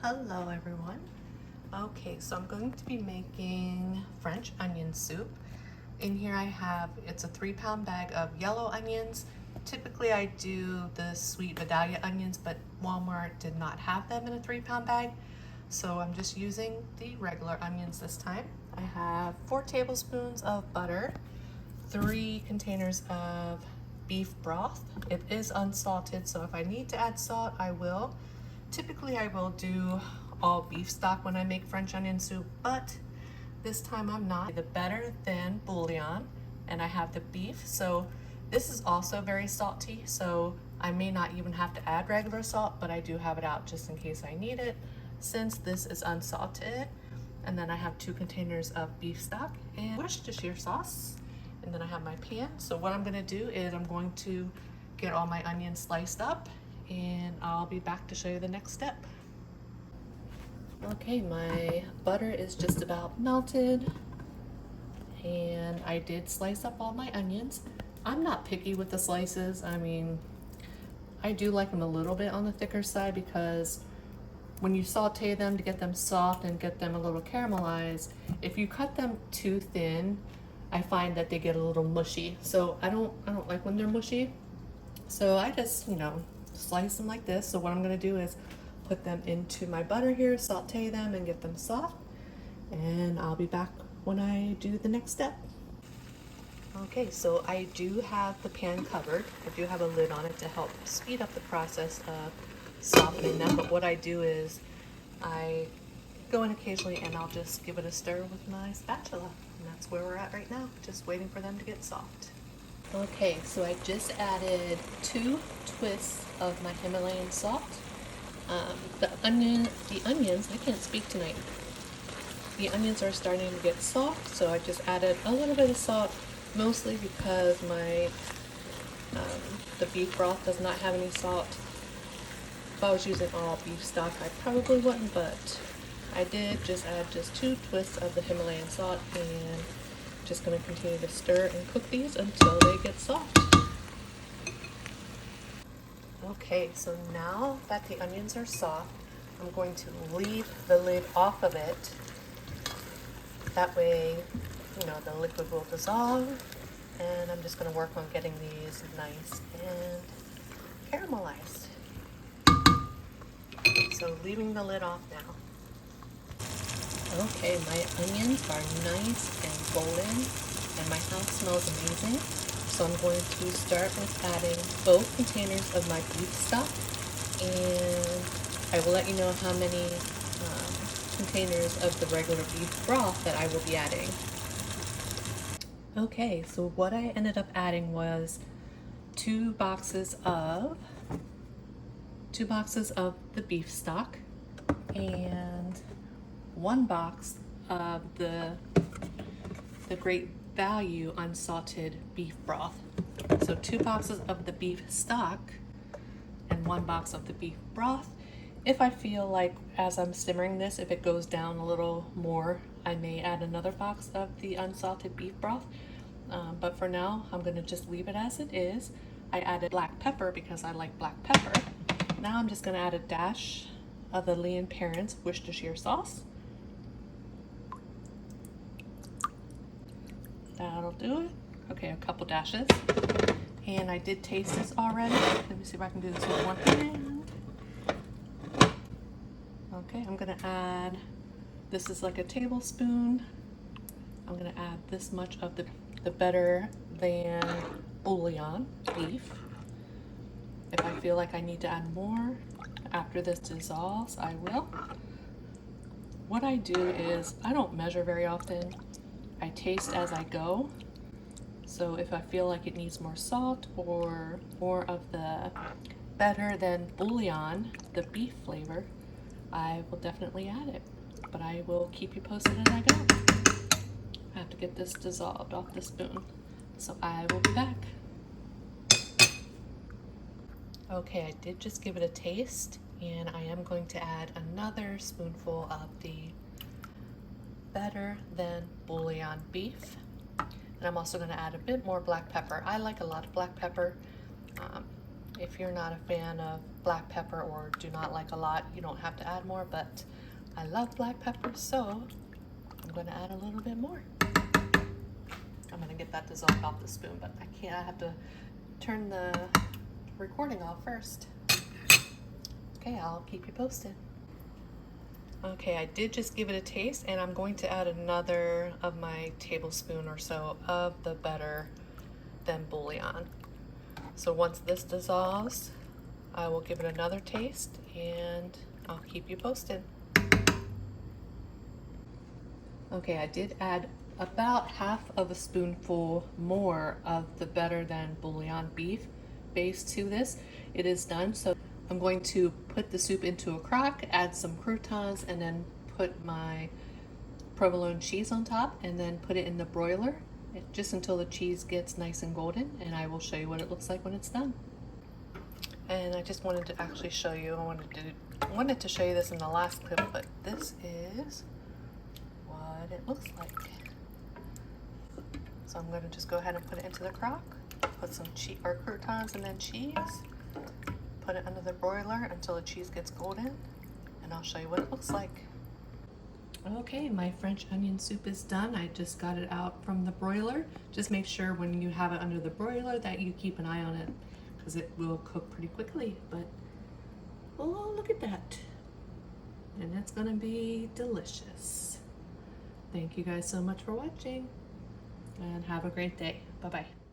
Hello everyone. Okay, so I'm going to be making French onion soup. In here I have, it's a 3-pound bag of yellow onions. Typically I do the sweet Vidalia onions, but Walmart did not have them in a 3-pound bag. So I'm just using the regular onions this time. I have 4 tablespoons of butter, 3 containers of beef broth. It is unsalted, so if I need to add salt, I will. Typically I will do all beef stock when I make French onion soup, but this time I'm not. The better than bouillon, and I have the beef, so this is also very salty, so I may not even have to add regular salt, but I do have it out just in case I need it since this is unsalted. And then I have 2 containers of beef stock and Worcestershire sauce. And then I have my pan. So what I'm gonna do is I'm going to get all my onions sliced up and I'll be back to show you the next step. Okay, my butter is just about melted and I did slice up all my onions. I'm not picky with the slices. I mean, I do like them a little bit on the thicker side because when you saute them to get them soft and get them a little caramelized, if you cut them too thin, I find that they get a little mushy. So I don't like when they're mushy. So I just, slice them like this. So what I'm gonna do is put them into my butter here, saute them and get them soft. And I'll be back when I do the next step. Okay, so I do have the pan covered. I do have a lid on it to help speed up the process of softening them. But what I do is I go in occasionally and I'll just give it a stir with my spatula. And that's where we're at right now, just waiting for them to get soft. Okay, so I just added 2 twists of my Himalayan salt. The onions, I can't speak tonight. The onions are starting to get soft, so I just added a little bit of salt, mostly because my the beef broth does not have any salt. If I was using all beef stock, I probably wouldn't, but I did just add 2 twists of the Himalayan salt and just going to continue to stir and cook these until they get soft. Okay, so now that the onions are soft, I'm going to leave the lid off of it. That way, the liquid will dissolve, and I'm just going to work on getting these nice and caramelized. So leaving the lid off now. Okay, my onions are nice and golden, and my house smells amazing. So I'm going to start with adding both containers of my beef stock, and I will let you know how many containers of the regular beef broth that I will be adding. Okay, so what I ended up adding was 2 boxes of the beef stock and 1 box of the Great Value unsalted beef broth. So 2 boxes of the beef stock and 1 box of the beef broth. If I feel like as I'm simmering this, if it goes down a little more, I may add another box of the unsalted beef broth. But for now, I'm gonna just leave it as it is. I added black pepper because I like black pepper. Now I'm just gonna add a dash of the Lee & Perrins Worcestershire sauce. That'll do it. Okay, a couple dashes. And I did taste this already. Let me see if I can do this with one hand. Okay, I'm gonna add, this is like a tablespoon. I'm gonna add this much of the better than bouillon beef. If I feel like I need to add more after this dissolves, I will. What I do is, I don't measure very often. I taste as I go. So if I feel like it needs more salt or more of the better than bouillon, the beef flavor, I will definitely add it. But I will keep you posted as I go. I have to get this dissolved off the spoon. So I will be back. Okay, I did just give it a taste, and I am going to add another spoonful of the better than bouillon beef. And I'm also going to add a bit more black pepper. I like a lot of black pepper. If you're not a fan of black pepper or do not like a lot, you don't have to add more, but I love black pepper, so I'm going to add a little bit more. I'm going to get that dissolved off the spoon, but I can't. I have to turn the recording off first. Okay, I'll keep you posted. Okay, I did just give it a taste, and I'm going to add another of my tablespoon or so of the better than bouillon. So once this dissolves, I will give it another taste and I'll keep you posted. Okay, I did add about half of a spoonful more of the better than bouillon beef base to this. It is done, so I'm going to put the soup into a crock, add some croutons, and then put my provolone cheese on top, and then put it in the broiler just until the cheese gets nice and golden, and I will show you what it looks like when it's done. And I just wanted to actually show you, I wanted to show you this in the last clip, but this is what it looks like. So I'm going to just go ahead and put it into the crock, put some cheese or croutons and then cheese, put it under the broiler until the cheese gets golden, and I'll show you what it looks like. Okay, my French onion soup is done. I just got it out from the broiler. Just make sure when you have it under the broiler that you keep an eye on it, because it will cook pretty quickly. But oh, look at that. And it's gonna be delicious. Thank you guys so much for watching, and have a great day. Bye-bye.